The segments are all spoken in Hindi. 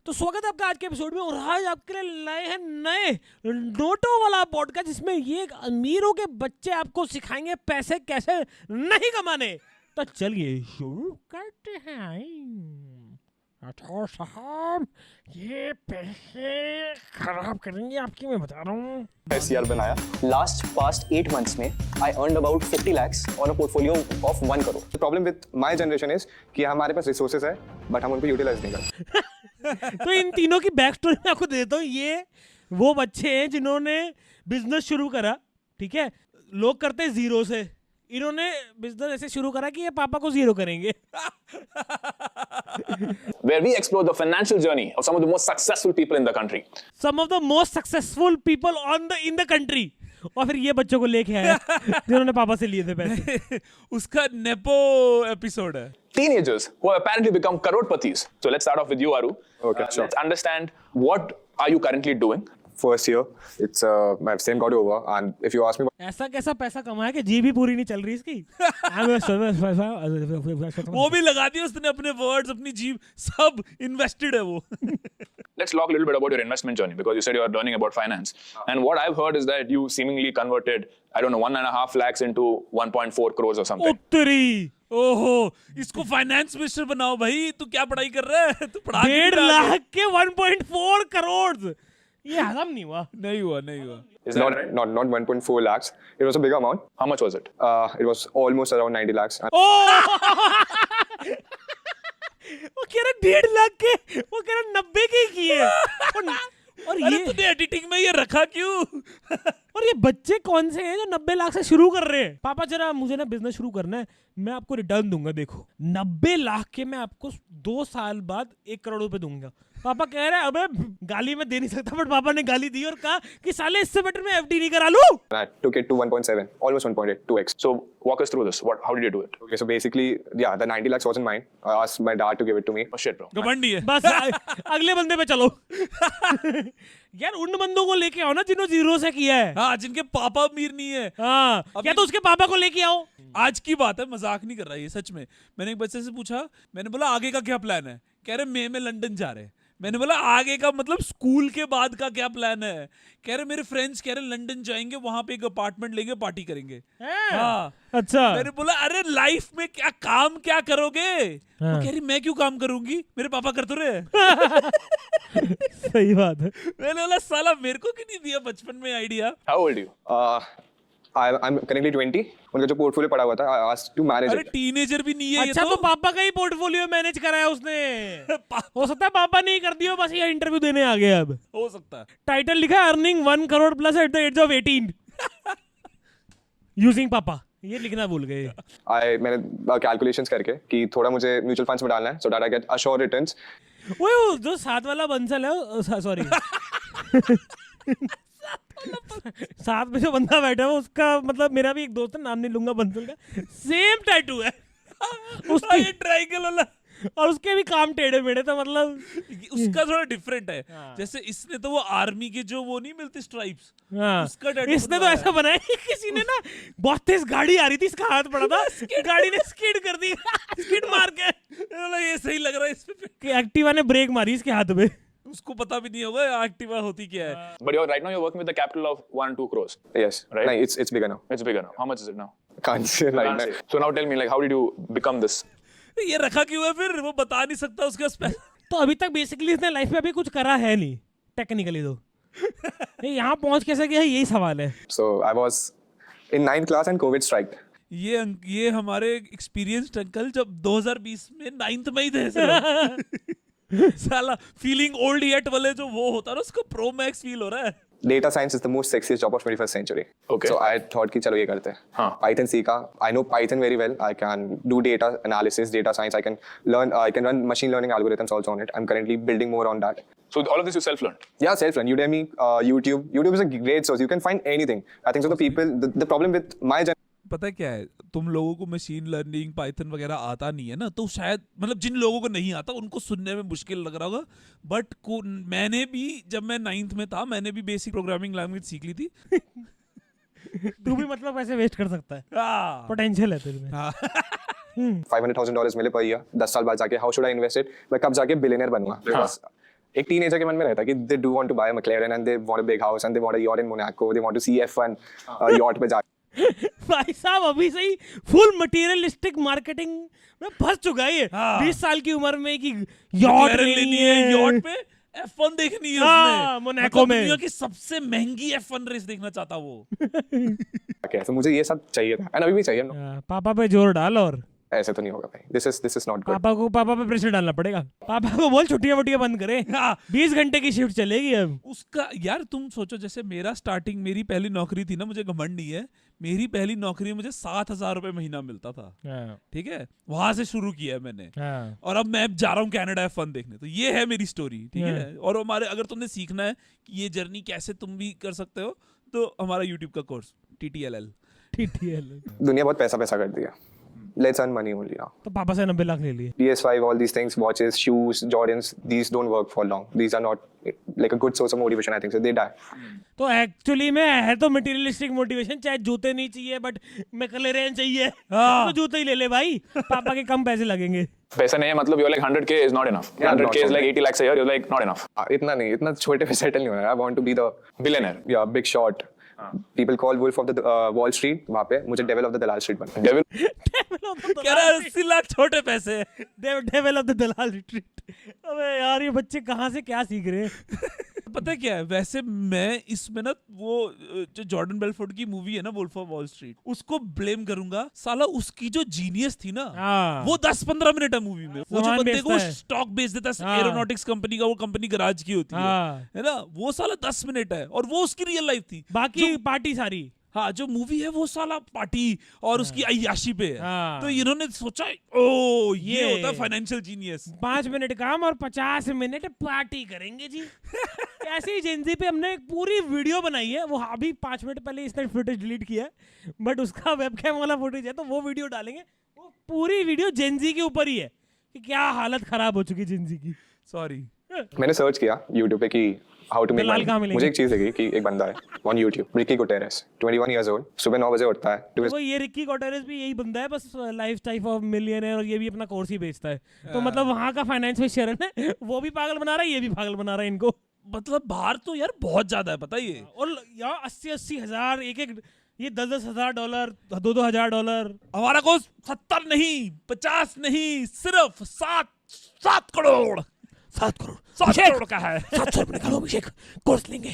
तो स्वागत है आपका आज के एपिसोड में। और आज आपके लिए लाए हैं नए नोटो वाला पॉडकास्ट, जिसमें ये अमीरों के बच्चे आपको सिखाएंगे पैसे कैसे नहीं कमाने। तो चलिए शुरू करते हैं। अच्छा साहब, ये पैसे खराब करेंगे आपकी, मैं बता रहा हूँ। SCR बनाया। Past 8 months में I earned about 50 lakhs on a portfolio of 1 crore. The problem with my generation is कि हमारे पास resources है but हम उनको utilize नहीं करते। तो इन तीनों की बैक स्टोरी मैं आपको देता हूँ। ये वो बच्चे हैं जिन्होंने बिजनेस शुरू करा, ठीक है। लोग करते हैं जीरो से, इन्होंने बिजनेस ऐसे शुरू करा कि ये पापा को जीरो करेंगे। Where we explore the financial journey of some of the most successful people in the country. Some of the most successful people in the country. और फिर ये बच्चों को लेके आया जिन्होंने पापा से लिए थे पैसे। उसका नेपो एपिसोड है। Teenagers who have apparently become crorepati's. So let's start off with you, Aru. Okay, sure. Let's understand what are you currently doing. First year, it's my same got over, and if you ask me, ऐसा कैसा पैसा कमाया कि जी भी पूरी नहीं चल रही इसकी। वो भी लगा दिया उसने, अपने वर्ड्स, अपनी जीव सब इन्वेस्टेड है वो। Let's talk a little bit about your investment journey because you said you are learning about finance. And what I've heard is that you seemingly converted, I don't know, 1.5 lakhs into 1.4 crores or something. उत्तरी ओहो, इसको फाइनेंस मिनिस्टर बनाओ भाई। तू क्या पढ़ाई कर रहा है? तू पढ़ा 1.5 लाख के 1.4 करोड़। ये हजम नहीं हुआ। नहीं हुआ। Is that right? not 1.4 lakhs. It was a big amount. How much was it? It was almost around 90 lakhs. वो कह रहा 1.5 लाख के, वो कह रहा 90 के ही किए। और अरे ये तूने एडिटिंग में ये रखा क्यों? और ये बच्चे कौन से हैं जो 90 लाख से शुरू कर रहे हैं? पापा जरा मुझे ना बिजनेस शुरू करना है, मैं आपको रिटर्न दूंगा। देखो 90 लाख के मैं आपको 2 साल बाद 1 करोड़ रुपए दूंगा। पापा कह रहे हैं अबे गाली में दे नहीं सकता, बट पापा ने गाली दी और कहा कि साले इससे बेटर मैं FD नहीं करा लूं। I took it to 1.7, almost 1.8, 2x. So walk us through this. How did you do it? Okay, so basically, yeah, the 90 lakhs wasn't mine. I asked my dad to give it to me. Oh shit, bro. घमंडी है। बस अगले बंदे पे चलो। यार उन बंदों को लेके आओ ना जिन्होंने जीरो से किया है। हाँ, जिनके पापा अमीर नहीं है। हाँ, या तो उसके पापा को लेके आओ। आज की बात है, मजाक नहीं कर रहा ये, सच में। मैंने एक बच्चे से पूछा, मैंने बोला आगे का क्या प्लान है? कह रहे मई में लंदन जा रहे हैं। मैंने बोला आगे का मतलब स्कूल के बाद का क्या प्लान है? कह रहे मेरे फ्रेंड्स कह रहे लंदन जाएंगे, वहां पे एक अपार्टमेंट लेंगे, पार्टी करेंगे। हाँ। अच्छा। मैंने बोला अरे लाइफ में क्या काम क्या करोगे? वो कह रही मैं क्यों काम करूंगी, मेरे पापा कर तो रहे। सही बात है। मैंने बोला साला मेरे को क्यों नहीं दिया बचपन में idea? How old are you? I'm currently 20. उनका जो पोर्टफोलियो पड़ा हुआ था, I asked to manage अरे it. टीनेजर भी नहीं है अच्छा, ये तो पापा का ही पोर्टफोलियो मैनेज कराया उसने। हो सकता है पापा नहीं कर दिया, बस ये इंटरव्यू देने आ गया। अब हो सकता है। टाइटल लिखा है earning 1 crore plus at the age of 18 using पापा। ये लिखना भूल गए। मैंने कैलकुलेशंस करके कि थोड़ा मुझे म्यूचुअल फंड्स में डालना है, so that I get assured returns. वो जो साथ वाला बंसल है, सॉरी साथ में जो बंदा बैठा है उसका, मतलब मेरा भी एक दोस्त है, नाम नहीं लूंगा, बंसल का सेम टैटू है उसका ये ट्रायंगल वाला, और उसके भी काम टेढ़े मेढ़े, तो मतलब उसका थोड़ा डिफरेंट है। हाँ। जैसे इसने तो वो आर्मी के जो वो नहीं मिलते स्ट्राइप्स, हाँ। उसका tattoo इसने तो बनवाया ऐसा बनाया कि किसी ने ना बहुत तेज गाड़ी आ रही थी, इसका हाथ पड़ा था, गाड़ी ने स्किड कर दी, स्किड मार के। बोला ये सही लग रहा है इस पे। कि एक्टिवा ने ब्रेक मारी इसके हाथ में। उसको पता भी नहीं होगा एक्टिवा होती क्या है। But right now you're working with the capital of 1-2 crores. Yes, Right. No, it's bigger now. It's bigger now. How much is it now? Can't say right Can't now. say. So now tell me, like, how did you become this? ये रखा क्यों है फिर? वो बता नहीं सकता उसके पास पैसा। तो अभी तक बेसिकली इसने लाइफ में अभी कुछ करा है नहीं टेक्निकली। तो यहाँ पहुंच कैसे गया है, यही सवाल है। So I was in 9th class and COVID struck. ये हमारे एक्सपीरियंस्ड अंकल जब 2020 में 9th में ही थे सिर्फ। साला फीलिंग ओल्ड येट वाले जो वो होता है ना, उसको प्रो मैक्स फील हो रहा है। Data science is the most sexiest job of 21st century. Okay. So I thought कि चलो ये करते हैं. हाँ. Python सीखा. I know Python very well. I can do data analysis, data science. I can learn. I can run machine learning algorithms also on it. I'm currently building more on that. So all of this you self-learned? Yeah, self-learn. Udemy, YouTube. YouTube is a great source. You can find anything. I think so. The people, the problem with my generation. पता है क्या है, तुम लोगों को मशीन लर्निंग पाइथन वगैरह आता नहीं है ना, तो शायद मतलब जिन लोगों को नहीं आता उनको सुनने में मुश्किल लग रहा होगा, बट मैंने भी जब मैं 9th में था मैंने भी बेसिक प्रोग्रामिंग लैंग्वेज सीख ली थी। तू भी मतलब ऐसे वेस्ट कर सकता है, पोटेंशियल है तेरे में। $500,000 मिले पर ईयर, 10 साल बाद जाके how should I invest it, मैं कब जाके बिलियनर बनूंगा, बिकॉज एक टीनेजर के मन में रहता है कि they do want to buy a McLaren and they want a big house and they want a yacht in Monaco, they want to see F1 yacht पे जा। भाई साहब अभी से ही फुल मटेरियलिस्टिक मार्केटिंग में फंस चुका है ये। हाँ। 20 साल की उम्र में कि यॉट लेनी है, यॉट पे F1 देखनी है हाँ, उसने। मोनाको मतलब में। दुनिया की सबसे महंगी F1 रेस देखना चाहता वो। कैसे मुझे ये सब चाहिए था एंड अभी भी चाहिए। पापा पे जोर डाल और ऐसे तो नहीं होगा भाई, दिस इज नॉट गुड। पापा पे प्रेशर डालना पड़ेगा। पापा को बोल छुट्टियां वुट्टियां बंद करे। हाँ। 20 घंटे की शिफ्ट चलेगी अब। उसका यार तुम सोचो, जैसे मेरी पहली नौकरी थी ना, मुझे घमंड नहीं है, मेरी पहली नौकरी मुझे 7,000 रुपए महीना मिलता था। ठीक है, वहां से शुरू किया है मैंने। और अब मैं जा रहा हूँ कनाडा F1 देखने। तो ये है मेरी स्टोरी, ठीक है। और हमारे, अगर तुमने सीखना है कि ये जर्नी कैसे तुम भी कर सकते हो, तो हमारा यूट्यूब का कोर्स TTLL। दुनिया बहुत पैसा कर दिया। Let's earn money only now. तो पापा से 90 लाख ले लिए। PS5, all these things, watches, shoes, Jordans, these don't work for long. These are not like a good source of motivation, I think. So they die. तो एक्चुअली में है तो मटेरियलिस्टिक मोटिवेशन, चाहे जूते नहीं चाहिए बट McLaren चाहिए, तो जूते ही ले ले भाई, पापा के कम पैसे लगेंगे। पैसा नहीं है मतलब you're like 100K is not enough. Yeah, 100K is not like 80 lakhs a year. You're like not enough. इतना नहीं, इतना छोटे पे settle नहीं होना है। I want to be the Billionaire. yeah, big shot. People call Wolf of the Wall Street, वहाँ पे मुझे Devil of the Dalal Street बनना है। Devil. कह रहा है 80 लाख छोटे पैसे। Devil of the Dalal retreat. अबे यार ये बच्चे कहाँ से क्या सीख रहे हैं। पता है क्या है, वैसे मैं इसमें ना वो जो जॉर्डन बेलफोर्ड की मूवी है ना वुल्फ ऑफ वॉल स्ट्रीट, उसको ब्लेम करूंगा। साला उसकी जो जीनियस थी ना, वो 10-15 मिनट है मूवी में। वो जो सामान बंदे को बेचता है। स्टॉक बेच देता है एरोनॉटिक्स कंपनी का, वो कंपनी गराज की होती है ना, वो साला 10 मिनट है और वो उसकी रियल लाइफ थी। बाकी पार्टी सारी। हाँ, जो मूवी है वो साला पार्टी और उसकी अय्याशी पे है। हाँ। तो इन्होंने सोचा ओ ये होता है फाइनेंशियल जीनियस। 5 मिनट काम और 50 मिनट पार्टी करेंगे जी। ऐसे ही जेंजी पे हमने एक पूरी वीडियो बनाई है, वो अभी 5 मिनट पहले इसने फुटेज डिलीट किया है, बट उसका वेबकैम वाला फुटेज है तो वो वीडियो डालेंगे। वो पूरी वीडियो जेंजी के ऊपर ही है कि क्या हालत खराब हो चुकी जेंजी की। सॉरी, मैंने सर्च किया YouTube पे कि हाउ टू मेक दलाल कहाँ मनी। मिलेंगे? मुझे एक चीज लगी कि एक बंदा है on YouTube, Ricky Guterres, 21 years old, सुबह 9 बजे उठता है। वो ये रिकी गॉटेरेस भी यही बंदा है, बस लाइफ टाइप ऑफ मिलियनेयर, और ये भी अपना कोर्स ही बेचता है। तो मतलब वहाँ का फाइनेंस में शेयर है, वो भी पागल बना रहा है, ये भी पागल बना रहा है इनको। मतलब बाहर तो यार बहुत ज्यादा है, पता है ये। और यार 80-80 हजार एक ये 10-10 हजार $, 2-2 हजार $। हमारा कोर्स 70 नहीं, 50 नहीं, सिर्फ 7 करोड़ 7 करोड़ 7 करोड़ का है। 700 रुपए निकालो अभिषेक, कोर्स लेंगे,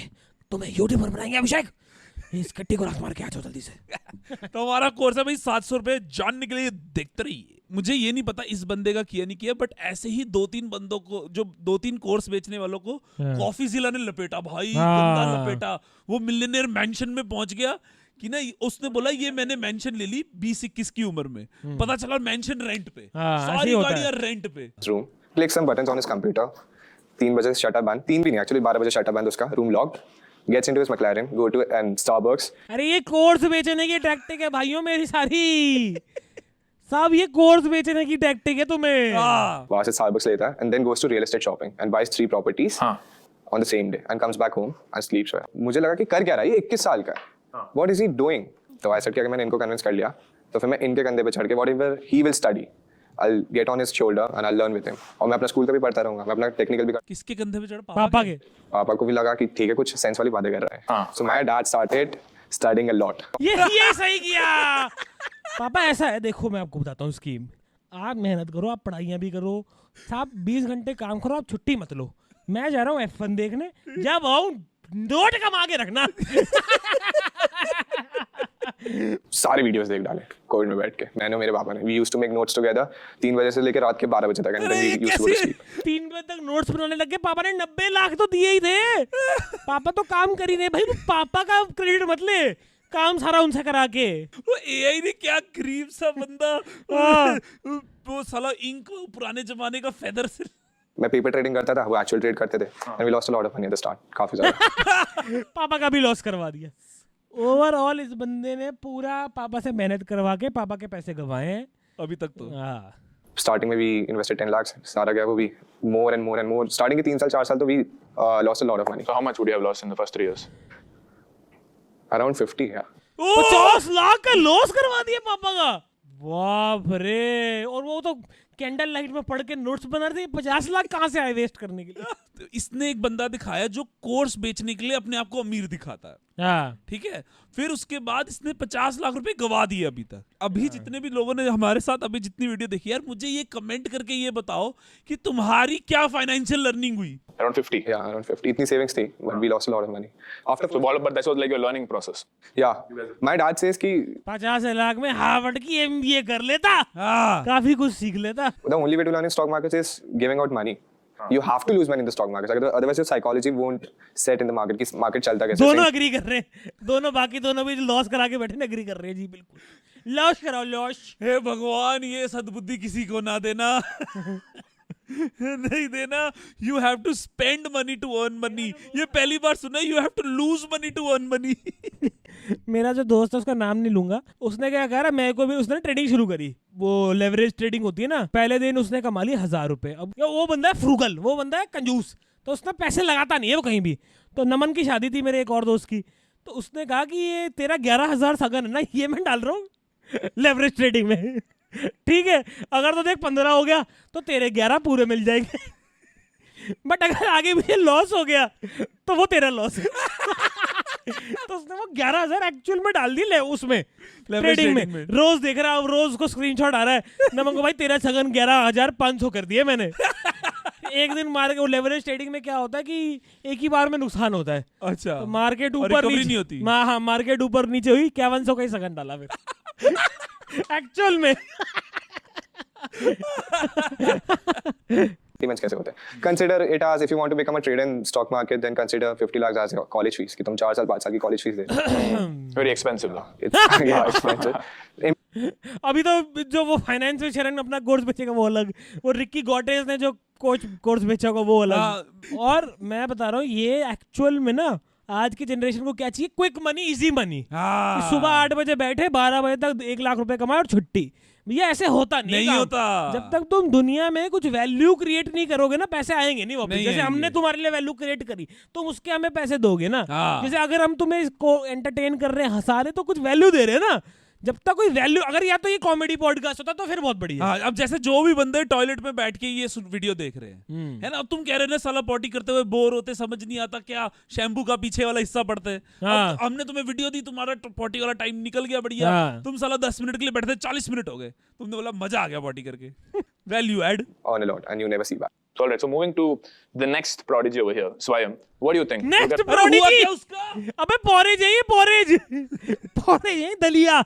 तुम्हें यूट्यूबर बनाएंगे अभिषेक। इस कट्टी को रख मार के आ जाओ जल्दी से। तो हमारा कोर्स है भाई 700 रुपए जानने के लिए देखते रहिए। मुझे ये नहीं पता इस बंदे का किया नहीं किया, बट ऐसे ही 2-3 बंदों को, जो 2-3 कोर्स बेचने वालों को कॉफी जिला ने लपेटा भाई, गंदा लपेटा। वो मिलियनेयर मैंशन में पहुंच गया कि ना, उसने बोला ये मैंने मेंशन ले ली 20-21 की उम्र में, पता चला मेंशन रेंट पे, सारी गाड़ियां रेंट पे। Room click some buttons on his computer, 3 बजे शटर बंद, 3 भी नहीं एक्चुअली 12 बजे शटर बंद, उसका room locked, gets into his McLaren, go to and Starbucks। अरे ये कोर्स बेचने की टैक्टिक है भाइयों मेरी सारी, सब ये कोर्स बेचने की टैक्टिक है तुम्हें। वहां से Starbucks लेता है and then goes to real estate shopping and buys 3 properties on the same day and comes back home and sleeps well। मुझे लगा कि कर क्या रहा है ये, 21 साल का है, what is he doing? तो I said कि अगर मैंने इनको कन्विंस कर लिया तो फिर मैं इनके कंधे पे चढ़ के whatever he will study, I'll get on his shoulder and I'll learn with him। और मैं अपना स्कूल का भी पढ़ता रहूंगा, मैं अपना टेक्निकल भी किसके कंधे पे चढ़ा? पापा के। पापा को भी लगा कि ठीक है कुछ सेंस वाली बातें कर रहा है। So my dad started studying a lot। ये सही किया। पापा ऐसा है, देखो मैं आपको बताता हूँ स्कीम, आप मेहनत करो, आप पढ़ाइयाँ भी करो, आप 20 घंटे काम करो, आप छुट्टी मत लो। मैं जा रहा हूँ F1 देखने, जब आऊँ नोट कमा के रखना। सारे वीडियोस देख डाले कोविड में बैठ के, मैंने और मेरे पापा ने। We used to make notes together 3 बजे से लेकर रात के 12 बजे तक, and then we used to go to sleep. 3 बजे तक नोट्स बनाने लगे। पापा ने 90 लाख तो दिए ही थे। पापा तो काम कर ही रहे भाई, पापा का क्रेडिट मत ले, काम सारा उनसे करा के। वो AI ने क्या गरीब सा बंदा, वो साला इंक पुराने जमाने का फेदर से। मैं पेपर ट्रेडिंग करता था, वो एक्चुअल ट्रेड करते थे, and we lost a lot of money at the start, काफी ज्यादा। पापा का भी लॉस करवा दिया। ओवरऑल इस बंदे ने पूरा पापा से मेहनत करवा के पापा के पैसे गंवाए हैं अभी तक तो। स्टार्टिंग में भी इन्वेस्टेड 10 lakhs, सारा गया वो भी मोर एंड मोर। स्टार्टिंग के 3 साल 4 साल तो we lost a lot of money. So how much would you have lost in the first 3 years? Around 50, yeah। 50 lakh का लॉस करवा दिया पापा का, बाप रे। और वो तो कैंडल लाइट में पढ़ के नोट्स बना रहे थे, 50 लाख कहाँ से आए वेस्ट करने के लिए? तो इसने एक बंदा दिखाया जो कोर्स बेचने के लिए अपने आप को अमीर दिखाता है, हाँ ठीक है। फिर उसके बाद इसने 50 लाख रुपए गवा दिए अभी तक। अभी जितने भी लोगों ने हमारे साथ अभी जितनी वीडियो देखी, यार मुझे ये कमेंट करके ये बताओ कि तुम्हारी क्या फाइनेंशियल लर्निंग हुई? Around 50. Yeah, around 50. इतनी savings थी, but we lost a lot of money. After So all, but that was like your learning process. yeah, my dad says कि 50 लाख में हार्वर्ड की MBA कर लेता, हाँ काफी कुछ सीख लेता। the only way to learn in stock markets is giving out money. You have to lose money in the stock markets. Otherwise, your psychology won't set in the market. कि market चलता कैसे? दोनों एग्री कर रहे हैं, दोनों बाकी दोनों भी लॉस करा के बैठे ना एग्री कर रहे हैं जी, बिल्कुल लॉस कराओ लॉस। हे भगवान, ये सद्बुद्धि किसी को ना देना। नहीं देना। You have to spend money to earn money. ये पहली बार सुना, you have to lose money to earn money. मेरा जो दोस्त है उसका नाम नहीं लूंगा, उसने क्या कहा, मेरे को भी उसने ट्रेडिंग शुरू करी, वो लेवरेज ट्रेडिंग होती है ना। पहले दिन उसने कमा ली 1000 रुपए। अब वो बंदा है फ्रूगल, वो बंदा है कंजूस, तो उसने पैसे लगाता नहीं है वो कहीं भी। तो नमन की शादी थी मेरे एक और दोस्त की, तो उसने कहा कि ये तेरा 11,000 सगन है ना, ये मैं डाल रहा हूँ लेवरेज ट्रेडिंग में। ठीक है, अगर तो देख 15 हो गया तो तेरे 11 पूरे मिल जाएंगे, बट अगर आगे मुझे लॉस हो गया तो वो तेरा लॉस है। तो उसने वो 11,000 एक्चुअल में डाल दी ले उसमें ट्रेडिंग में। रोज देख रहा, अब रोज को स्क्रीनशॉट आ रहा है, नमन को भाई तेरा सगन 11,500 कर दिए मैंने। एक दिन मार्केट, वो लेवरेज ट्रेडिंग में क्या होता है कि एक ही बार में नुकसान होता है। अच्छा, तो मार्केट और ऊपर recovery नीचे नहीं होती। हाँ, मार्केट ऊपर नीचे हुई, 5100 का ही सगन डाला फिर एक्चुअल में। payments कैसे होते हैं? Consider it as if you want to become a trader in stock market, then consider 50 lakhs as your college fees कि तुम 4 साल 5 साल की college fees दे रहे हो। Very expensive though. It's yeah, expensive. अभी तो जो वो फाइनेंस में शरण अपना कोर्स बेचेगा वो अलग, वो रिक्की गॉटेज ने जो कोर्स बेचा होगा वो अलग। और मैं बता रहा हूँ, ये एक्चुअल में ना आज की जनरेशन को क्या चाहिए? Quick money, easy money. सुबह 8 बजे बैठे 12 बजे तक 1 लाख रुपए कमाए और छुट्टी। भैया ऐसे होता नहीं काम। होता। जब तक तुम दुनिया में कुछ वैल्यू क्रिएट नहीं करोगे ना, पैसे आएंगे नहीं वापस। जैसे हमने तुम्हारे लिए वैल्यू क्रिएट करी, तुम उसके हमें पैसे दोगे ना। जैसे अगर हम तुम्हें इसको एंटरटेन कर रहे हैं, हंसा रहे, तो कुछ वैल्यू दे रहे हैं ना। जब तक कोई वैल्यू, अगर या तो ये कॉमेडी पॉडकास्ट होता तो फिर बहुत बढ़िया। हाँ, अब जैसे जो भी बंदे टॉयलेट में बैठ के ये वीडियो देख रहे हैं, है ना, अब तुम कह रहे हो ना साला पॉटी करते हुए बोर होते, समझ नहीं आता क्या शैम्पू का पीछे वाला हिस्सा पड़ते हैं। हाँ। हमने तुम्हें वीडियो दी, तुम्हारा पॉटी वाला टाइम निकल गया बढ़िया। हाँ। तुम साला 10 मिनट के लिए बैठे थे, 40 मिनट हो गए, तुमने बोला मजा आ गया पॉटी करके। Value add on a lot and you never see back. So all right. So moving to the next prodigy over here, Swayam. What do you think? Next Look at- prodigy. हुआ क्या उसका? अबे पोरेज है ये, पोरेज है, दलिया,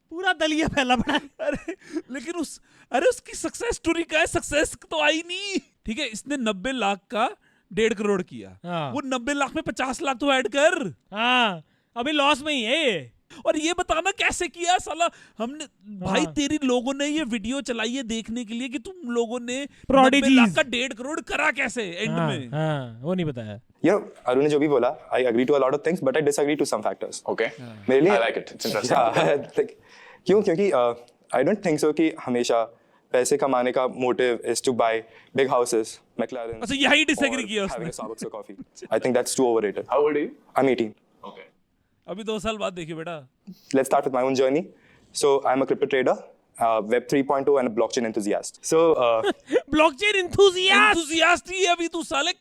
पूरा दलिया फैला पड़ा है। अरे लेकिन उसकी सक्सेस स्टोरी क्या है? सक्सेस तो आई नहीं। ठीक है, इसने 90 लाख का 1.5 करोड़ किया। हाँ। वो 90 लाख में 50 लाख तो ऐड कर। हाँ, अभी लॉस में ही है ये। और ये बताना कैसे किया साला हमने। भाई तेरी लोगों ने ये वीडियो चलाई है देखने के लिए कि तुम लोगों ने 90 Prodigies। लाख का 1.5 करोड़ करा कैसे एंड में। हाँ, वो नहीं बताया। Yeah, अरुण ने जो भी बोला, I agree to a lot of things, but I disagree to some factors. Okay. मेरे लिए I like it. It's interesting. Yeah, like, क्यों? क्योंकि I don't think so कि हमेशा पैसे कमाने का motive is to buy big houses, McLaren. अच्छा, यही disagree किया having उसने। a Starbucks or coffee. I think that's too overrated. How old are you? I'm 18. Okay. अभी 2 साल बाद देखिए बेटा। Let's start with my own journey. So I'm a crypto trader, Web 3.0 and a blockchain enthusiast. So blockchain enthusiast। Enthusiast ही है अभी तू साले।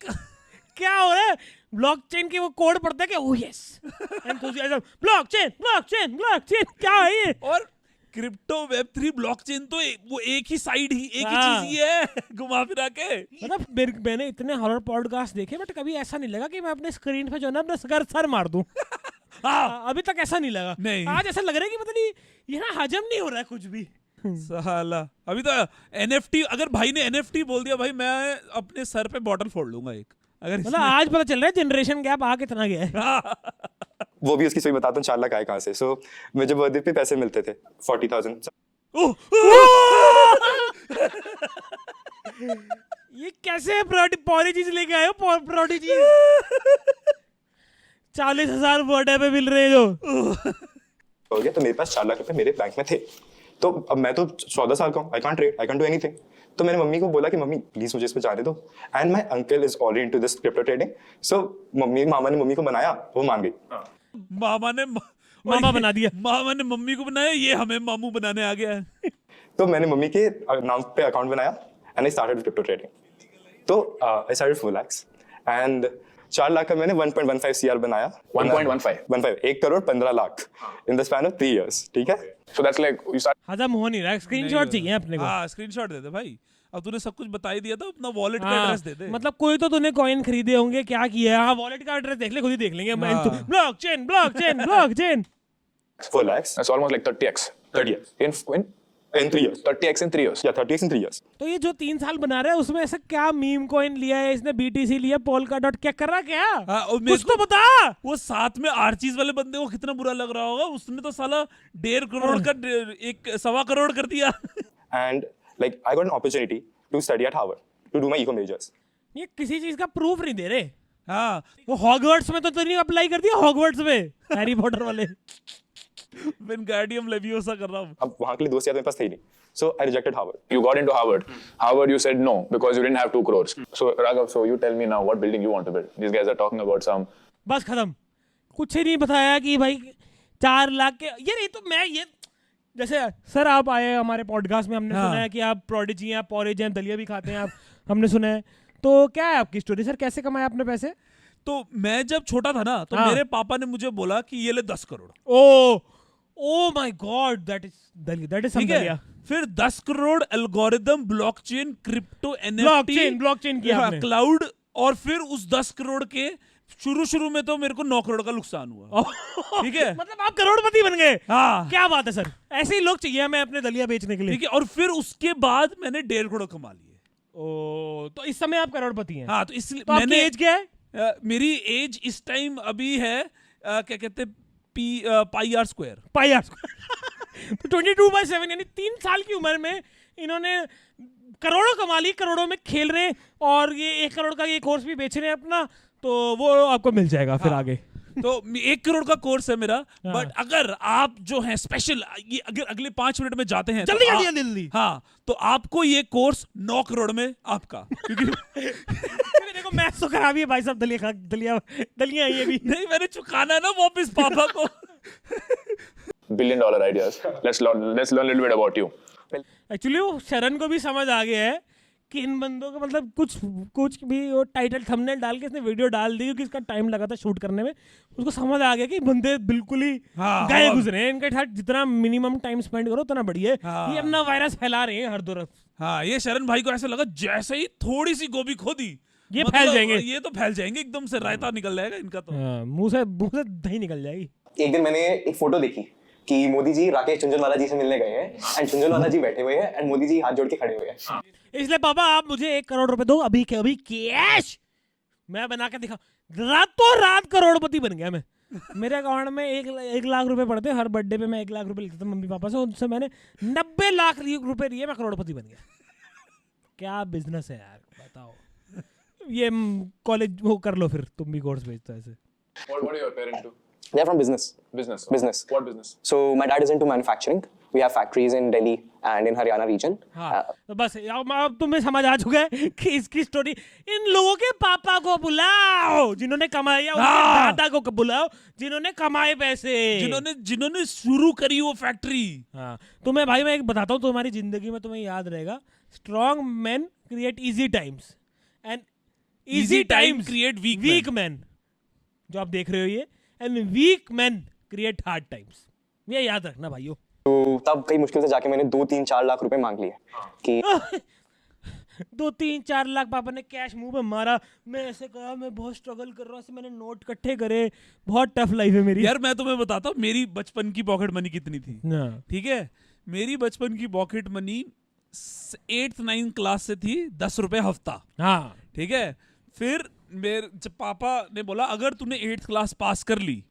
क्या हो रहा है? ब्लॉकचेन के वो कोड पढ़ते क्या? ओह यस, एंथुसियाज्म, ब्लॉकचेन क्या है ये? और क्रिप्टो वेब 3 ब्लॉकचेन तो वो एक ही साइड ही, एक ही हाँ। चीज ही है घुमा फिरा के। मतलब मैंने इतने हॉरर पॉडकास्ट देखे, बट कभी ऐसा नहीं लगा कि मैं अपने स्क्रीन पे जो है ना अपना सर मार दूं। हाँ, अभी तक ऐसा नहीं लगा। नहीं। आज ऐसा लग रहा है कि पता नहीं ये ना हजम नहीं हो रहा है कुछ भी। साला अभी तो NFT, अगर भाई ने NFT बोल दिया, भाई मैं अपने सर पे बॉटल फोड़ लूंगा एक। अगर मतलब आज पता चल रहा है जनरेशन गैप आ कितना गया है। वो भी उसकी स्टोरी बताता हूँ 4 लाख आए कहाँ से. सो मुझे बर्थडे पे पैसे मिलते थे 40,000. ये कैसे प्रोडिजीज लेके आए हो? प्रोडिजी 40,000 बर्थडे पे मिल रहे जो हो गया. तो मेरे पास 4 लाख रुपए मेरे बैंक में थे. तो अब मैं तो 14 साल का हूँ. I can't trade, I can't do anything. तो मैंने मम्मी को बोला कि मम्मी प्लीज मुझे इस पे जाने दो. And my uncle is already into this crypto trading. So मामा ने मम्मी को बनाया, वो मान गई. मामा ने मामा बना दिया। मामा ने मम्मी को बनाया, ये हमें मामू बनाने आ गया है। तो मैंने मम्मी के नाम पे अकाउंट बनाया and I started crypto trading. तो I started 4 lakhs and 4 lakh का मैंने 1.15 CR बनाया। 1.15 1 crore 15 lakh in the span of 3 years। ठीक है, So that's like you start. हजम हो नहीं रहा, स्क्रीनशॉट चाहिए अपने को। हाँ स्क्रीनशॉट दे दे भाई, अब तूने सब कुछ बता ही दिया, तो अपना वॉलेट का एड्रेस दे दे। मतलब कोई तो तूने कॉइन खरीदे होंगे, क्या किया है, हाँ वॉलेट का एड्रेस देख ले, खुद ही देख लेंगे। Blockchain blockchain blockchain 4 lakhs That's almost like 30x. 30 years In in 3 years। 30x in 3 years. या 30x in 3 years। तो ये जो 3 साल बना रहा है उसमें ऐसा क्या मीम कॉइन लिया है इसने, BTC लिया, पोलका डॉट, क्या कर रहा क्या? हाँ, और मेरे कुछ तो बता। वो साथ में आर्चीज वाले बंदे को कितना बुरा लग रहा होगा, उसने तो साला 1.5 करोड़ का 1.25 करोड़ कर दिया। And like I got an opportunity to study at Harvard to do my econ majors। ये किसी चीज का प्रूफ नहीं दे रहे। हाँ वो हॉगवर्ट्स में तो तूने अप्लाई कर दिया, हॉगवर्ट्स में हैरी पॉटर वाले। विंगार्डियम लेवियोसा कर रहा हूँ। अब वहाँ के लिए दोस्त यार मेरे पास थे ही नहीं, so I rejected Harvard। You got into Harvard. Harvard, you said no because you didn't have 2 crores. So Raghav, so you tell me now what building you want to build. These guys are talking about some. बस खत्म, कुछ ही नहीं बताया कि भाई 4 लाख के। यार ये तो मैं ये जैसे सर आप आए हमारे पॉडकास्ट में, हमने सुना है कि आप प्रोडिजी हैं, आप पॉरेज हैं, दलिया भी खाते हैं आप, हमने सुना है। तो क्या है आपकी स्टोरी सर, कैसे कमाए आपने पैसे? तो मैं जब छोटा था ना, तो हाँ। मेरे पापा ने मुझे बोला कि ये ले 10 crore. Oh my god, that is some ठीक है, दलिया। फिर 10 crore algorithm, blockchain, crypto, NFT, blockchain किया आपने। क्लाउड, और फिर उस 10 करोड़ के शुरू में तो मेरे को 9 करोड़ का नुकसान हुआ। ठीक है, मतलब आप करोड़पति बन गए। हाँ क्या बात है सर, ऐसे ही लोग चाहिए हमें अपने दलिया बेचने के लिए। ठीक है, और फिर उसके बाद मैंने 1.5 करोड़ कमा लिए। ओ, तो इस समय आप करोड़पति हैं। हाँ, तो इसलिए तो आपकी मैंने एज क्या है? मेरी एज इस टाइम अभी है क्या कहते हैं, पाई आर स्क्वायर। पाई आर तो 22/7 यानी 3 साल की उम्र में इन्होंने करोड़ों कमा ली, करोड़ों में खेल रहे हैं, और ये 1 करोड़ का ये कोर्स भी बेच रहे हैं अपना, तो वो आपको मिल जाएगा फिर आगे। तो 1 करोड़ का कोर्स है मेरा। बट अगर आप जो है स्पेशल, ये अगर अगले 5 मिनट में जाते हैं जल्दी तो जल्दी जल्दी। हाँ, तो आपको ये कोर्स 9 करोड़ में आपका, क्योंकि देखो मैथ्स तो खराब ही है भाई साहब, दलिया ये भी नहीं, मैंने चुकाना है ना वापस पापा को। $1 billion ideas. Let's learn a little bit about you. Actually वो शरण को भी समझ आ गया है कि इन बंदों का मतलब कुछ भी वो टाइटल थंबनेल डाल के इसने वीडियो डाल दी, क्योंकि इसका टाइम लगा था शूट करने में। उसको समझ आ गया कि बंदे बिल्कुल ही गए गुजरे हैं, इनके साथ जितना मिनिमम टाइम स्पेंड करो उतना बढ़िया है। ये अपना वायरस फैला रहे हैं हर तरफ। हाँ, ये शरण भाई को ऐसा लगा जैसे ही थोड़ी सी गोभी खोदी, ये फैल जाएंगे, ये तो फैल जाएंगे एकदम से, रायता निकल जाएगा इनका तो। मुंह से दही निकल जाएगी। एक दिन मैंने एक फोटो देखी कि मोदी जी राकेश झुनझुनवाला जी से मिलने गए हैं एंड झुनझुनवाला जी बैठे हुए हैं एंड मोदी जी हाथ जोड़ के खड़े हुए हैं। इसलिए पापा आप मुझे 1 करोड़ रुपए दो अभी के अभी कैश, मैं बना के दिखा। रातों रात करोड़पति बन गया मैं। मेरे अकाउंट में 1 लाख रुपए पड़ते, हर बर्थडे पे मैं 1 लाख रुपए लेता था मम्मी पापा से, उनसे मैंने 90 लाख रुपए लिए, मैं करोड़पति बन गया। क्या बिजनेस है यार, बताओ। ये कॉलेज वो कर लो फिर, तुम भी कोर्स भेजते ऐसे। What are your parents do? They're from business. Business. Business. What business? So my dad is into manufacturing. We have factories in Delhi and in Haryana region. हाँ, तो बस अब तुम्हें समझ आ चुका है कि इसकी स्टोरी। इन लोगों के पापा को बुलाओ जिन्होंने कमाया, दादा को बुलाओ जिन्होंने कमाए पैसे, जिन्होंने शुरू करी वो फैक्ट्री। हाँ, तुम्हें भाई मैं एक बताता हूँ, तुम्हारी जिंदगी में तुम्हें याद रहेगा, strong man create easy times and easy times create weak man, जो आप देख रहे हो ये, and weak man create hard times. ये याद रखना भाइयों। तो तब कई मुश्किल से जाके मैंने 2-3-4 लाख रुपए मांग लिए कि 2-3-4 लाख पापा ने कैश मुंह पे मारा। मैं ऐसे कहा मैं बहुत स्ट्रगल कर रहा हूँ, ऐसे मैंने नोट इकट्ठे करे, बहुत टफ लाइफ है मेरी। यार मैं तुम्हें बताता हूँ मेरी बचपन की पॉकेट मनी कितनी थी। ठीक है, मेरी बचपन की पॉकेट मनी 8th-9th क्लास से थी 10 रुपए हफ्ता। हाँ, ठीक है, फिर जब पापा ने बोला अगर तूने 8th क्लास पास कर ली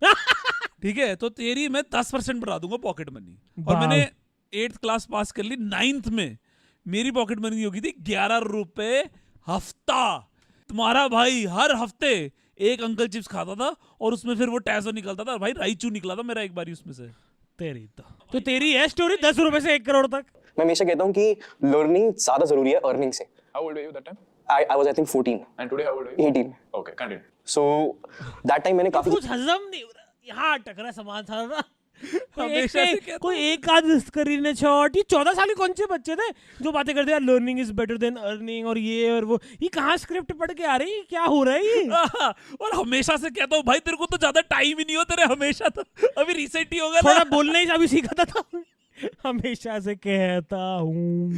ठीक है, तो तेरी मैं 10% बढ़ा दूंगा पॉकेट मनी। और मैंने 8th क्लास पास कर ली। 9th में मेरी पॉकेट मनी हो गई थी 11 रुपए हफ्ता। तुम्हारा भाई हर हफ्ते एक अंकल चिप्स खाता था, और उसमें फिर वो टैसो निकलता था, भाई राइचू निकला था मेरा एक बारी उसमें से। तेरी तो तेरी है स्टोरी 10 रुपए से 1 करोड़ तक। मैं हमेशा कहता हूँ कि लर्निंग ज्यादा जरूरी है अर्निंग से। How old were you that time? I was I think 14. And today how old are you? 18. Okay, continue. So that time मैंने काफी कुछ हजम नहीं हो रहा, यहाँ अटक रहा सामान सारा। हमेशा से कहता कोई एक आध स्क्रीन शॉट, ये 14 साल के कौन से बच्चे थे जो बातें करते हैं learning is better than earning और ये और वो, ये कहाँ स्क्रिप्ट पढ़ के आ रही है, क्या हो रहा है ये? और हमेशा से कहता हूँ भाई तेरे को तो ज्यादा टाइम ही नहीं हो, तेरे हमेशा तो अभी रिसेंट ही होगा ना। थोड़ा बोलना ही अभी सीखा था हमेशा से कहता हूँ।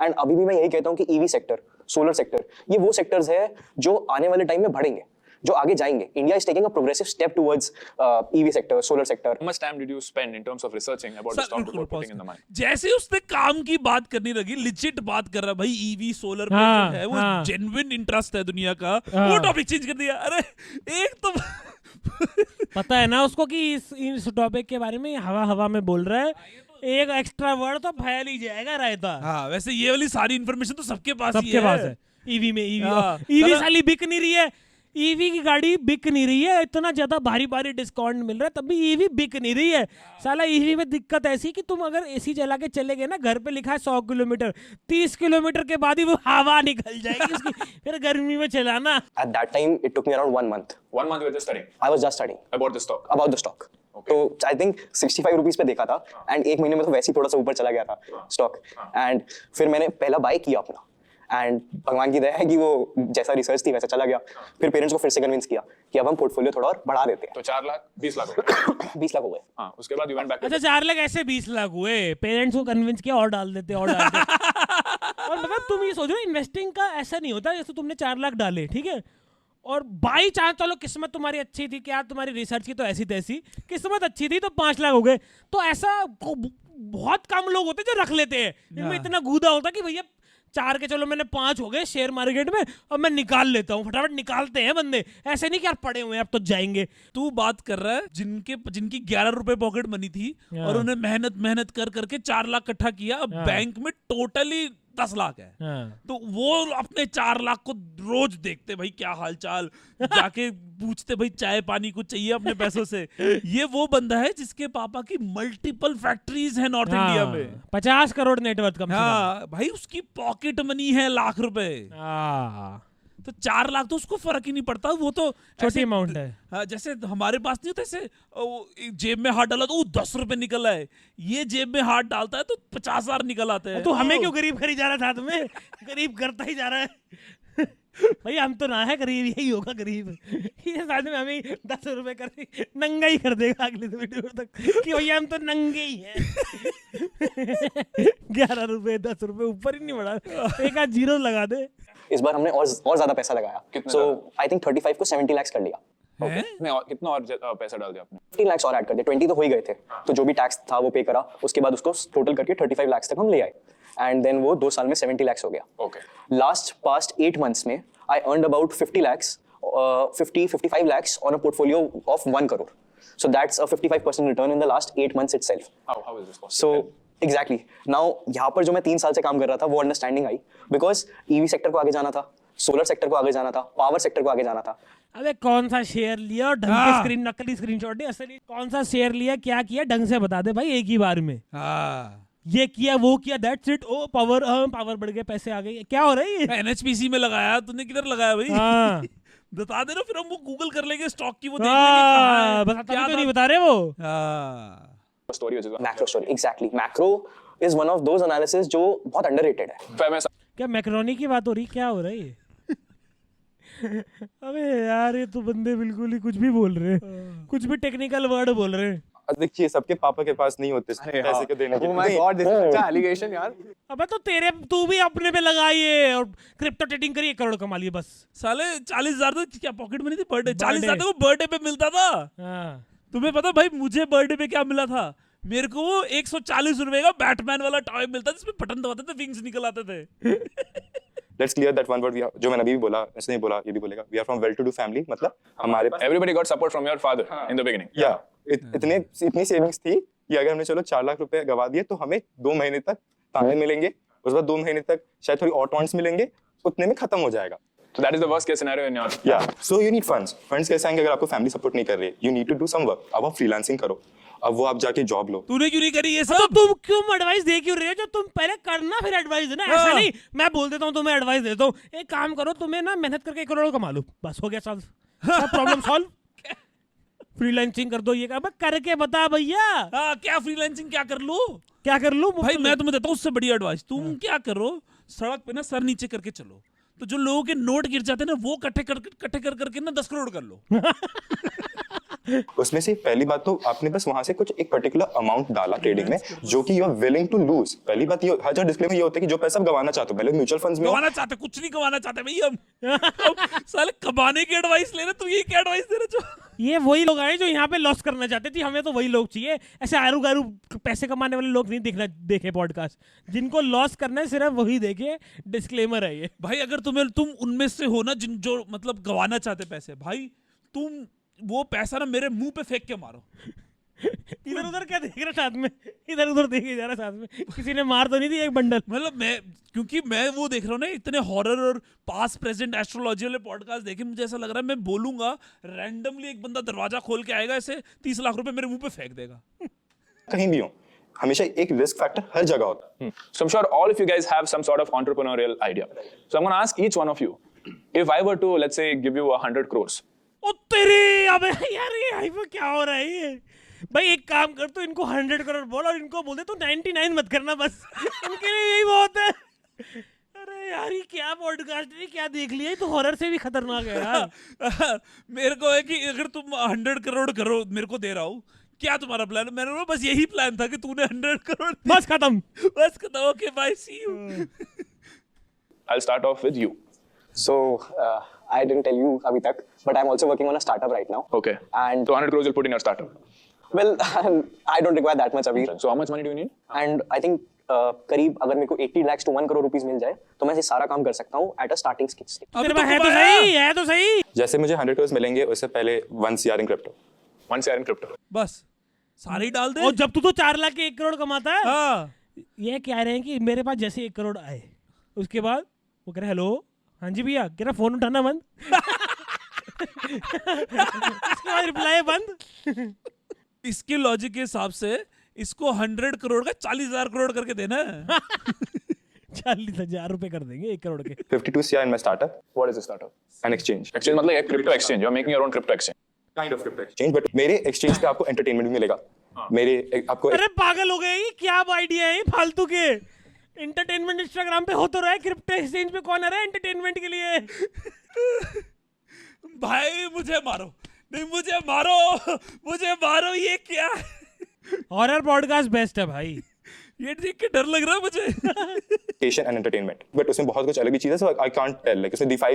एंड अभी भी मैं यही कहता हूँ कि ईवी सेक्टर, सोलर सेक्टर, ये वो सेक्टर्स है जो आने वाले टाइम में बढ़ेंगे, जो आगे जाएंगे. India is taking a progressive step towards EV sector, solar sector. How much time did you spend in terms of researching about the stock before putting in the money? जैसे ही उसने काम की बात करनी लगी, लिजिट बात कर रहा भाई, ईवी सोलर पे हाँ, जो है वो हाँ। जेन्युइन इंटरेस्ट है दुनिया का, हाँ। वो टॉपिक चेंज कर दिया। अरे एक तो पता है ना उसको कि इस टॉपिक के बारे में हवा हवा में बोल रहा है, एक एक्स्ट्रा वर्ड तो फैल ही जाएगा रायता। हाँ, वैसे ये वाली सारी इन्फॉर्मेशन तो सबके पास ही सबके है। पास है ईवी में। हाँ, ईवी साला- साली बिक नहीं रही है, ईवी की गाड़ी बिक नहीं रही है, इतना ज्यादा भारी भारी डिस्काउंट मिल रहा है तब भी ईवी बिक नहीं रही है। साला ईवी में दिक्कत ऐसी कि तुम अगर एसी चला के चले गए ना, घर पे लिखा है 100 किलोमीटर, 30 किलोमीटर के बाद ही वो हवा निकल जाएगी उसकी, फिर गर्मी में चलाना। At that time, it took me around 1 month. 1 month you were just studying I was just studying about the stock. about the stock. तो आई थिंक 65 रुपीज पे देखा था एंड एक महीने में तो वैसे ही थोड़ा सा ऊपर चला गया था स्टॉक. एंड फिर मैंने पहला बाय किया अपना, एंड भगवान की दया है कि वो जैसा रिसर्च थी वैसा चला गया. फिर पेरेंट्स को फिर से कन्विंस किया कि अब हम पोर्टफोलियो थोड़ा और बढ़ा देते तो 4 लाख 20 लाख हो गए. 20 लाख हो गए. हाँ, उसके बाद you went back to अच्छा 4 लाख ऐसे 20 लाख हुए, पेरेंट्स को कन्विंस किया और डाल देते और डाल देते। और मतलब तुम ये सोचो इन्वेस्टिंग का ऐसा नहीं होता जैसे तुमने 4 लाख डाले, ठीक है, और बाई चांस चलो किस्मत तुम्हारी अच्छी थी, क्या तुम्हारी रिसर्च की तो ऐसी तैसी, किस्मत अच्छी थी तो 5 लाख हो गए। तो ऐसा बहुत कम लोग होते जो रख लेते हैं, जिनमें इतना गूदा होता कि भैया 4 के चलो मैंने 5 हो गए शेयर मार्केट में, अब मैं निकाल लेता हूँ, फटाफट निकालते हैं बंदे, ऐसे नहीं कि यार पड़े हुए हैं अब तो जाएंगे। तू बात कर रहा है जिनकी 11 रुपए पॉकेट मनी थी और उन्हें मेहनत कर करके 4 लाख इकट्ठा किया, अब बैंक में टोटली 10 लाख है। तो वो अपने 4 लाख को रोज देखते भाई क्या हाल चाल, जाके पूछते भाई चाय पानी कुछ चाहिए अपने पैसों से। ये वो बंदा है जिसके पापा की मल्टीपल फैक्ट्रीज है नॉर्थ इंडिया में, 50 करोड़ नेटवर्थ कम से कम। हाँ भाई, उसकी पॉकेट मनी है लाख रुपए, तो 4 लाख तो उसको फर्क ही नहीं पड़ता, वो तो छोटी अमाउंट है। हाँ, जैसे हमारे पास नहीं होता ऐसे जेब में हाथ डाला तो 10 रुपए निकल आए, ये जेब में हाथ डालता है तो 50,000 निकल आते हैं। तो हमें क्यों गरीब करी जा रहा था, तुम्हें गरीब करता ही जा रहा है भाई, हम तो ना है गरीब, यही होगा गरीब। ये साथ में हमें 10 रुपए कर नंगा ही कर देगा अगले वीडियो तक कि भैया हम तो नंगे ही हैं। 11 रुपए 10 रुपए ऊपर ही नहीं बढ़ा, एक आध जीरो लगा दे। इस बार हमने और ज्यादा पैसा लगाया, सो आई थिंक 35 को 70 लाख कर लिया. कितना और पैसा डाल दिया आपने? 15 लाख और ऐड कर दिया, 20 तो हो ही गए थे, तो जो भी टैक्स था वो पे करा, उसके बाद उसको टोटल करके 35 लाख तक हम ले आए, एंड देन वो 2 साल में 70 लाख हो गया. पास्ट 8 months में आई earned about 55 lakhs on a portfolio of 1 crore. So that's a 55% return in the last 8 months itself. How is this possible? So exactly. Now यहाँ पर जो मैं 3 साल से काम कर रहा था वो understanding I, because EV sector को आगे जाना था, सोलर सेक्टर को आगे जाना था, पावर सेक्टर को आगे जाना था. अबे कौन सा शेयर लिया और ढंग के स्क्रीन नकली स्क्रीनशॉट नहीं, असली कौन सा शेयर लिया, क्या किया, ढंग से बता दे भाई एक ही बार में। ये किया वो किया, दैट्स इट। ओ पावर बढ़ गए, पैसे आ गए, क्या हो रहा है ये? एनएचपीसी में लगाया, तूने किधर लगाया भाई? हाँ। बता देना, फिर हम वो गूगल कर लेंगे स्टॉक की, वो देख लेंगे कहाँ है, बता क्या तो था। नहीं बता रहे वो। Story which is macro story, exactly. Macro is one of those analysis जो बहुत अंडररेटेड है. क्या मैक्रोनी की बात हो रही, क्या हो रहा है ये? अबे यार ये तो बंदे बिल्कुल ही कुछ भी बोल रहे हैं, कुछ भी टेक्निकल वर्ड बोल रहे हैं। देखिए सबके पापा के पास नहीं होते पैसे के देने के Oh my God, this is such an allegation यार. अबे तो तू भी अपने पे लगाइए और क्रिप्टो ट्रेडिंग करिए, 1 करोड़ कमा लिए बस। साले 40,000 तो क्या पॉकेट मनी थी? बर्थडे 40,000 तो बर्थडे पे मिलता था। हाँ। तुम्हें पता भाई मुझे बर्थडे पे क्या मिला था? मेरे को वो 140 रुपए का बैटमैन वाला टॉय मिलता, जिसमें बटन दबाते थे, विंग्स निकल आते थे। Let's clear that one word जो मैंने अभी भी बोला, ऐसे नहीं बोला, ये भी बोलेगा. We are from well to do family, मतलब हमारे everybody got support from your father in the beginning. या इतनी सेविंग्स थी कि अगर हमने चलो 4 लाख रुपए गवा दिए तो हमें 2 महीने तक ताने मिलेंगे, उसके बाद 2 महीने तक शायद थोड़ी और टॉन्ट्स मिलेंगे, उतने में खत्म हो जाएगा. So that is the worst case scenario in your या सो यू नीड फंड्स कैसे आएंगे अगर आपको फैमिली सपोर्ट नहीं कर रही? You need to do some work. अब आप फ्रीलांसिंग करो, अब वो आप जाके जॉब लो. तूने क्यों नहीं करी ये तो सब? तुम क्यों एडवाइस दे क्यों रहे हो? जो तुम पहले करना फिर एडवाइस देना, ऐसा नहीं मैं बोल देता हूँ तुम्हें एडवाइस देता हूँ। एक काम करो, तुम्हें ना मेहनत करके 1 करोड़ कमा लो, बस हो गया, सॉल्व, प्रॉब्लम सॉल्व। फ्रीलांसिंग कर दो, ये काम करके बता भैया, हाँ, क्या फ्रीलांसिंग क्या कर लो क्या कर लूं? भाई? मैं तुम्हें देता हूँ उससे बड़ी एडवाइस। तुम क्या करो, सड़क पे ना सर नीचे करके चलो, तो जो लोगों के नोट गिर जाते हैं ना, वो इकट्ठे कर करके ना 10 करोड़ कर लो। उसमें से पहली बात तो आपने बस वहां से कुछ एक पर्टिकुलर अमाउंट डाला ट्रेडिंग में जो कि you are willing to lose. पहली बात ये हर जगह डिस्क्लेमर ये होता है कि जो पैसा आप गंवाना चाहते हो, पहले म्यूचुअल फंड्स में हो। गवाना चाहते, कुछ नहीं गवाना चाहते भैया हम साले कमाने की एडवाइस ले रहे, तू ये क्या एडवाइस दे रहे हो? ये वही लोग आए जो यहाँ पे लॉस करना चाहते थे, हमें तो वही लोग चाहिए। ऐसे आरू गारू पैसे कमाने वाले लोग नहीं देखे पॉडकास्ट, जिनको लॉस करना है सिर्फ वही देखे। डिस्क्लेमर है ये भाई। अगर तुम उनमें से हो ना जिन जो मतलब गवाना चाहते पैसे, भाई तुम वो पैसा ना मेरे मुंह पे फेंक के मारो। इधर उधर क्या देख रहा साथ में, इधर उधर देखे जा रहा साथ में, किसी ने मार तो नहीं दी एक बंडल? मतलब क्योंकि मैं वो देख रहा हूँ ना, इतने हॉरर और पास्ट प्रेजेंट एस्ट्रोलॉजी वाले पॉडकास्ट देखे, मुझे ऐसा लग रहा है मैं बोलूंगा रैंडमली एक बंदा दरवाजा खोल के आएगा, ऐसे 30 लाख रुपए मेरे मुंह पे फेंक देगा। कहीं भी हो, हमेशा एक रिस्क फैक्टर हर जगह होता है। So I'm sure all of you guys have some sort of entrepreneurial idea. So I'm going to ask each one of you, if I were to, let's say, give you 100 crores. ओ तेरी, अबे यार ये हाई पे क्या हो रहा है ये? भाई एक काम कर, तो इनको 100 करोड़ बोल और इनको बोल दे तो 99 मत करना बस, उनके लिए यही बहुत है। अरे यार ये क्या पॉडकास्ट है, क्या देख लिया? ये तो हॉरर से भी खतरनाक है यार। मेरे को है कि अगर तुम 100 करोड़ करो मेरे को दे रहा हूँ, क्या तुम्हारा प्लान है? मैंने बोला बस यही प्लान था कि तूने 100 करोड़ बस खत्म, बस खत्म। Okay bye, see you. I'll start off with you. So I didn't tell you अभी तक, but I'm also working on a startup right now. Okay. And So 100 crores you'll put in your startup. well, I don't require that much अभी. So how much money do you need? And I think करीब अगर मेरे को 80 lakhs to 1 crore rupees मिल जाए तो मैं ये सारा काम कर सकता हूँ at a starting stage. तेरे पास है तो सही, है तो सही। जैसे मुझे 100 करोड़ मिलेंगे उससे पहले 1 CR in crypto. 1 CR in crypto. बस सारे ही डाल दे। और जब तू तो 4 लाख के 1 करोड़ कमाता है, हाँ, ये कह रहे हैं कि मेरे पास जैसे 1 करोड़ आए, उसके बाद वो कह रहा है हेलो, हाँ जी भैया, कह रहा फोन उठाना बंद। इसके बाद रिप्लाई बंद। इसके लॉजिक के हिसाब से इसको 100 करोड़ का 40,000 करोड़ करके देना है। 40,000 रुपए कर देंगे 1 करोड़ के। 52 CR in my startup, What is a startup? an exchange. Exchange मतलब एक crypto exchange. You're making your own crypto exchange. Kind of crypto exchange, but मेरे exchange पे आपको entertainment भी मिलेगा। आपको अरे पागल हो गए, ये क्या आइडिया है फालतू के? एंटरटेनमेंट इंस्टाग्राम पे हो तो रहा है, क्रिप्टो एक्सचेंज पे कौन आ रहा है एंटरटेनमेंट के लिए? भाई मुझे मारो, नहीं मुझे मारो, मुझे मारो, ये क्या है? हॉरर पॉडकास्ट बेस्ट है भाई। ये देख के डर लग रहा है मुझे। education and entertainment, but उसमें बहुत कुछ अलग भी चीज़ है, so I can't tell, like उसमें DeFi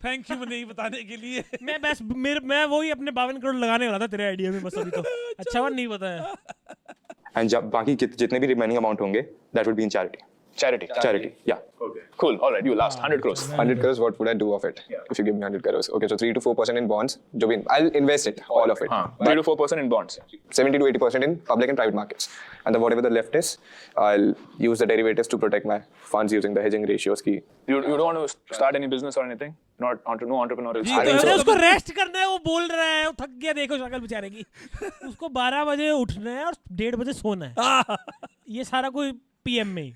थैंक्स यू नहीं बताने के लिए। मैं वही अपने 52 करोड़ लगाने वाला था तेरे आइडिया में, बस अभी तो अच्छा बात नहीं बताया। and जब बाकी जितने भी remaining amount होंगे that would be in charity. Charity, yeah. Okay. Cool. All right. You last 100 crores. 100 crores, what would I do of it? If you give me 100 crores. Okay, so 3 to 4% in bonds. I'll invest it, all of it. 3 to 4% in bonds. 70 to 80% in public and private markets. And then whatever the left is, I'll use the derivatives to protect my funds using the hedging ratios. Ki. You don't want to start any business or anything? No entrepreneurial. जी, I think अरे so. उसको रेस्ट करना है, वो बोल रहा है, वो थक गया, देखो शक्ल बेचारे की। उसको 12 बजे उठना है और 1:30 बजे सोना है। ये सारा कोई PM में ही।